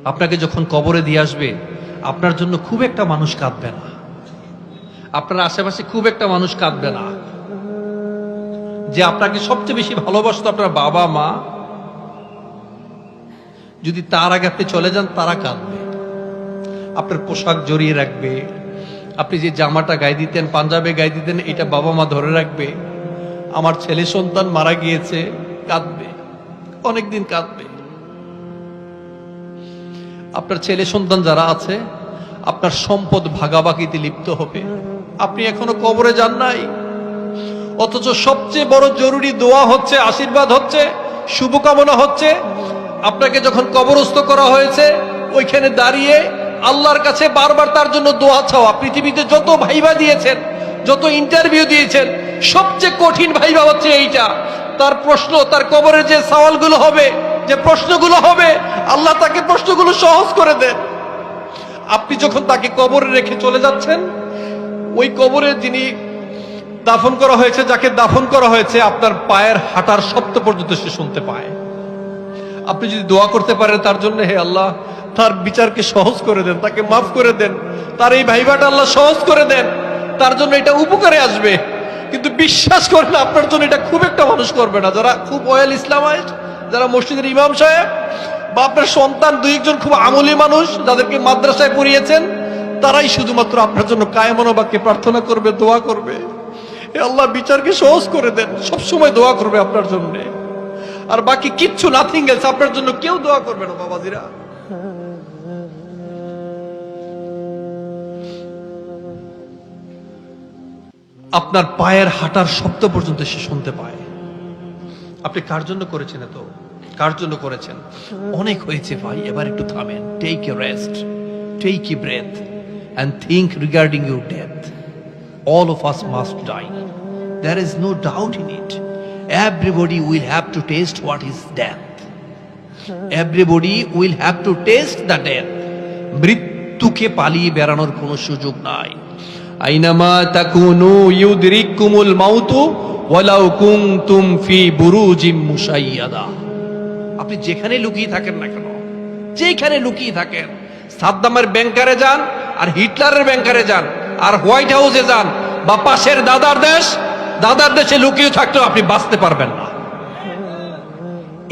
আপনাকে যখন কবরে দিয়ে আসবে, আপনার জন্য খুব একটা মানুষ কাঁদবে না, আপনার আশেপাশে খুব একটা মানুষ কাঁদবে না। যে আপনাকে সবচেয়ে বেশি ভালোবাসতো আপনার বাবা মা, যদি তার আগে আপনি চলে যান, তারা কাঁদবে। আপনার পোশাক জড়িয়ে রাখবে, আপনি যে জামাটা গায়ে দিতেন, পাঞ্জাবে গায়ে দিতেন, এটা বাবা মা ধরে রাখবে। আমার ছেলে সন্তান মারা গিয়েছে, কাঁদবে, অনেকদিন কাঁদবে। আপনার ছেলে সন্তান যারা আছে, আপনার সম্পদ ভাগাভাগিতে লিপ্ত হবে। আপনি এখনো কবরে যান নাই, অথচ সবচেয়ে বড় জরুরি দোয়া হচ্ছে, আশীর্বাদ হচ্ছে, শুভকামনা হচ্ছে, আপনাকে যখন কবরস্থ করা হয়েছে ওইখানে দাঁড়িয়ে আল্লাহর কাছে বারবার তার জন্য দোয়া চাওয়া। পৃথিবীতে যত ভাইবা দিয়েছেন, যত ইন্টারভিউ দিয়েছেন, সবচেয়ে কঠিন ভাইবা হচ্ছে এইটা। তার প্রশ্ন, তার কবরের যে সওয়ালগুলো হবে, যে প্রশ্নগুলো হবে, আল্লাহ তাকে প্রশ্নগুলো সহজ করে দেন। আপনি যখন তাকে কবরে রেখে চলে যাচ্ছেন, ওই কবরে যিনি দাফন করা হয়েছে, যাকে দাফন করা হয়েছে, আপনার পায়ের হাঁটার শব্দ পর্যন্ত সে শুনতে পায়। আপনি যদি দোয়া করতে পারেন তার জন্য, হে আল্লাহ তার বিচারকে সহজ করে দেন, তাকে মাফ করে দেন, তার এই ভাইবাটা আল্লাহ সহজ করে দেন, তার জন্য এটা উপকারে আসবে। কিন্তু বিশ্বাস করেন, আপনার জন্য এটা খুব একটা মানুষ করবে না। যারা খুব ওয়েল ইসলামাইজড, যারা মসজিদের ইমাম সাহেব, বা আপনার সন্তান দুই একজন খুব আমলী মানুষ যাদেরকে মাদ্রাসায় পড়িয়েছেন, তারাই শুধুমাত্র আপনার জন্য কায়মনোবাক্যে প্রার্থনা করবে, দোয়া করবে, হে আল্লাহ বিচারকে সহজ করে দেন, সবসময় দোয়া করবে আপনার জন্য। আর বাকি কিচ্ছু, নাথিং এলস, আপনার জন্য কেউ দোয়া করবে না বাবাজিরা। আপনার পায়ের হাঁটার শব্দ পর্যন্ত সে শুনতে পায়। আপনি কার জন্য করেছেন এত? কার জন্য করেছেন? অনেক হয়েছে ভাই, এবার একটু থামেন। Take a rest, take a breath and think regarding your death. All of us must die. There is no doubt in it. Everybody will have to taste what is death. Everybody will have to taste the death. মৃত্যুকে পালিয়ে বেড়ানোর কোনো সুযোগ নাই। আইনামা তাকুনু ইউদরিকুমুল মাউতু ওয়ালাউ কুনতুম ফি বুরুজিম মুশাইয়াদা। আপনি যেখানে লুকিয়ে থাকেন না কেন, যেখানে লুকিয়ে থাকেন, সাদ্দামের ব্যাংকারে যান, আর হিটলারের ব্যাংকারে যান, আর হোয়াইট হাউসে যান, বা পাশের দাদার দেশে লুকিয়ে থাকলেও আপনি বাঁচতে পারবেন না।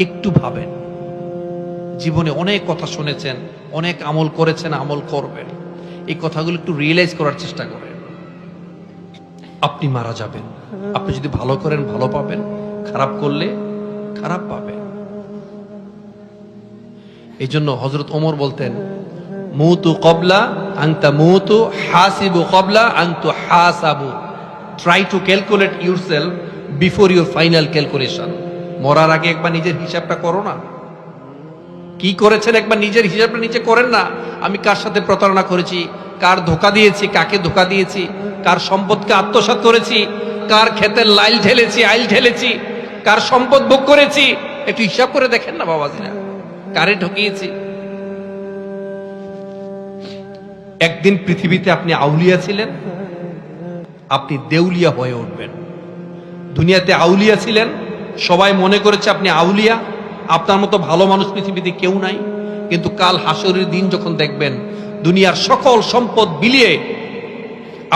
একটু ভাবেন, জীবনে অনেক কথা শুনেছেন, অনেক আমল করেছেন, আমল করবেন, এই কথাগুলো একটু রিয়েলাইজ করার চেষ্টা করেন। আপনি মারা যাবেন, আপনি যদি ভালো করেন ভালো পাবেন, খারাপ করলে খারাপ পাবেন। এই জন্য হযরত ওমর বলতেন, মুতু ক্বাবলা আন তামুতু, হাসিবু ক্বাবলা আন তুহাসাবু। Try to calculate yourself before your final calculation. মরার আগে একবার নিজের হিসাবটা করো না। কি করেছেন একবার নিজের হিসাবটা নিজে করেন না। আমি কার সাথে প্রতারণা করেছি, কার ধোকা দিয়েছি, কাকে ধোকা দিয়েছি, কার সম্পদকে আত্মসাৎ করেছি, কার ক্ষেতের আইল ঠেলেছি, কার সম্পদ ভোগ করেছি, একটু হিসাব করে দেখেন না বাবাজিরা, কারে ঠকিয়েছি। একদিন পৃথিবীতে আপনি আউলিয়া ছিলেন, আপনি দেউলিয়া হয়ে উঠবেন। দুনিয়াতে আউলিয়া ছিলেন, সবাই মনে করেছে আপনি আউলিয়া, আপনার মতো ভালো মানুষ পৃথিবীতে কেউ নাই। কিন্তু কাল হাসরের দিন যখন দেখবেন দুনিয়ার সকল সম্পদ বিলিয়ে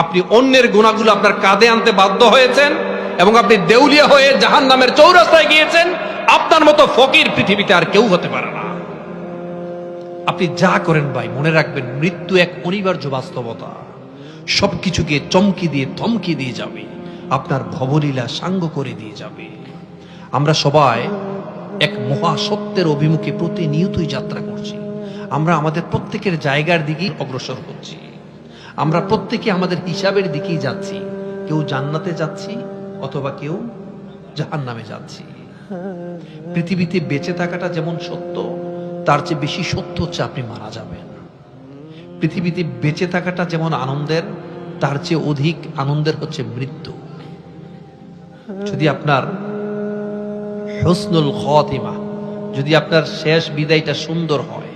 আপনি অন্যের গুনাহগুলো আপনার কাঁধে আনতে বাধ্য হয়েছেন, এবং আপনি দেউলিয়া হয়ে জাহান্নামের চৌরাস্তায় গিয়েছেন, আপনার মতো ফকির পৃথিবীতে আর কেউ হতে পারে না। আপনি যা করেন ভাই, মনে রাখবেন মৃত্যু এক অনিবার্য বাস্তবতা। সবকিছুকে চমকি দিয়ে থমকি দিয়ে যাবে, আপনার ভবলীলা সাঙ্গ করে দিয়ে যাবে। আমরা সবাই এক মহাসত্যের অভিমুখে প্রতিনিয়তই যাত্রা করছি। আমরা আমাদের প্রত্যেকের জায়গার দিকেই অগ্রসর হচ্ছি। আমরা প্রত্যেকে আমাদের হিসাবের দিকেই যাচ্ছি। কেউ জান্নাতে যাচ্ছি, অথবা কেউ জাহান্নামে যাচ্ছি। পৃথিবীতে বেঁচে থাকাটা যেমন সত্য, তার চেয়ে বেশি সত্য হচ্ছে আপনি মারা যাবেন। পৃথিবীতে বেঁচে থাকাটা যেমন আনন্দের, তার চেয়ে অধিক আনন্দের হচ্ছে মৃত্যু। যদি আপনার হুসনুল খাতিমা, যদি আপনার শেষ বিদায়টা সুন্দর হয়,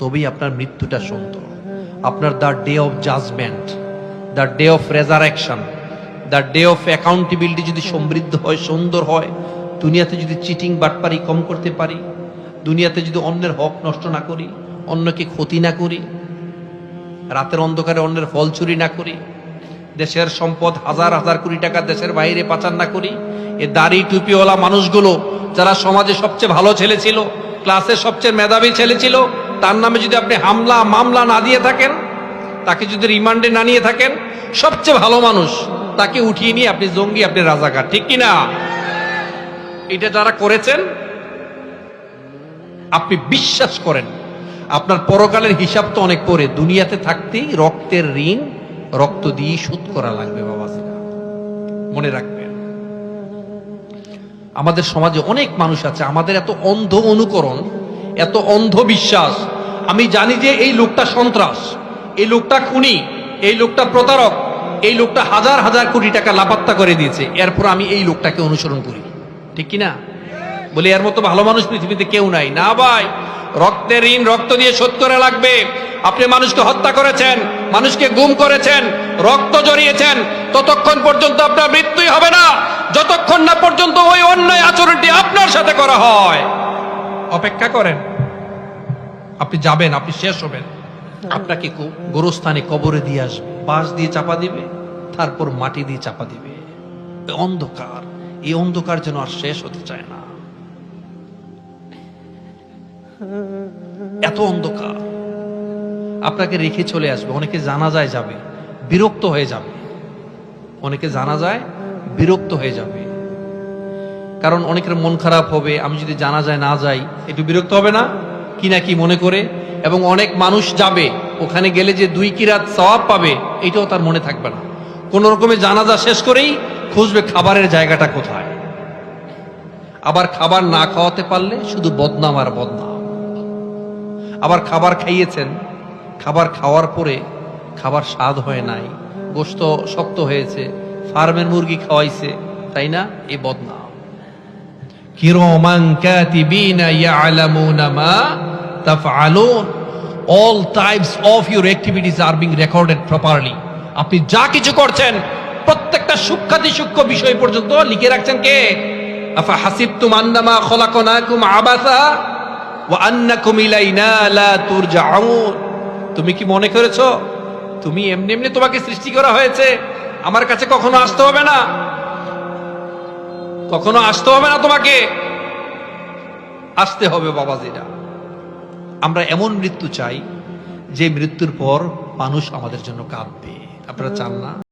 তবেই আপনার মৃত্যুটা সুন্দর। আপনার the day of judgment, the day of resurrection, the day of accountability যদি সমৃদ্ধ হয়, সুন্দর হয়, দুনিয়াতে যদি চিটিং বাটপারি কম করতে পারি, দুনিয়াতে যদি অন্যের হক নষ্ট না করি, অন্যকে ক্ষতি না করি, রাতের অন্ধকারে অন্যের ফল চুরি না করি, দেশের সম্পদ হাজার হাজার কোটি টাকা দেশের বাইরে পাচার না করি। এ দাড়ি টুপিওয়ালা মানুষগুলো যারা সমাজে সবচেয়ে ভালো ছেলে ছিল, ক্লাসের সবচেয়ে মেধাবী ছেলে ছিল, তার নামে যদি আপনি হামলা মামলা না দিয়ে থাকেন, তাকে যদি রিমান্ডে না নিয়ে থাকেন, সবচেয়ে ভালো মানুষ তাকে উঠিয়ে নিয়ে আপনি জঙ্গি, আপনি রাজাকার, ঠিক কিনা? এটা যারা করেছেন, আপনি বিশ্বাস করেন আপনার পরকালের হিসাব তো অনেক পরে, দুনিয়াতে থাকতেই রক্তের ঋণ রক্ত দিয়ে শোধ করা লাগবে বাবা, মনে রাখবেন। আমাদের সমাজে অনেক মানুষ আছে, আমাদের এত অন্ধ অনুকরণ, এত অন্ধ বিশ্বাস। আমি জানি যে এই লোকটা সন্ত্রাস, এই লোকটা খুনি, এই লোকটা প্রতারক, এই লোকটা হাজার হাজার কোটি টাকা লাপাত্তা করে দিয়েছে, এরপর আমি এই লোকটাকে অনুসরণ করি, ঠিক কিনা? বলে এর মতো ভালো মানুষ পৃথিবীতে কেউ নাই। না ভাই, রক্তের ঋণ রক্ত দিয়ে শোধ করা লাগবে। আপনি মানুষকে হত্যা করেছেন, মানুষকে গুম করেছেন, রক্ত জড়িয়েছেন, ততক্ষণ পর্যন্ত আপনার মৃত্যুই হবে না, যতক্ষণ না পর্যন্ত ওই অন্যায় আচরণটি আপনার সাথে করা হয়। অপেক্ষা করেন, আপনি যাবেন, আপনি শেষ হবেন। আপনাকে গোরস্থানে কবরে দিয়ে আসবে, বাঁশ দিয়ে চাপা দিবে, তারপর মাটি দিয়ে চাপা দিবে। অন্ধকার, এই অন্ধকার যেন আর শেষ হতে চায় না। এত অন্ধকার আপনাকে রেখে চলে আসবে। অনেকে জানাজায় যাবে, বিরক্ত হয়ে যাবে, অনেকে জানাজায় বিরক্ত হয়ে যাবে, কারণ অনেকের মন খারাপ হবে, আমি যদি জানাজায় না যাই একটু বিরক্ত হবে না, কি না কি মনে করে। এবং অনেক মানুষ যাবে, ওখানে গেলে যে 2 কিরাত সওয়াব পাবে, এটাও তার মনে থাকবে না। কোন রকমে জানাজা শেষ করেই খুঁজবে খাবারের জায়গাটা কোথায়। আবার খাবার না খাওয়াতে পারলে শুধু বদনাম আর বদনাম। আবার খাবার খাইয়েছেন, খাবার খাওয়ার পরে খাবার স্বাদ হয় নাই, গোশত শক্ত হয়েছে, ফার্মের মুরগি খাওয়াইছে, তাই না? এই বদনাম। কিরামান কাতিবিনা ইয়ালামুনা মা তাফআলুন, all types of your activities are being recorded properly. আপনি যা কিছু করছেন প্রত্যেকটা সূক্ষ্মাতি সূক্ষ্ম বিষয় পর্যন্ত লিখে রাখছেন কে? আফা হাসিবতুম আন্নামা খলাকনাকুম আবাসা ওয়া আন্নাকুম ইলাইনা লা তুরজাউন। তুমি কি মনে করেছো তুমি এমনি এমনি তোমাকে সৃষ্টি করা হয়েছে, আমার কাছে কখনো আসতে হবে না, কখনো আসতে হবে না, তোমাকে আসতে হবে বাবাজিরা। আমরা এমন মৃত্যু চাই যে মৃত্যুর পর মানুষ আমাদের জন্য কাঁদবে। আপনারা চান না?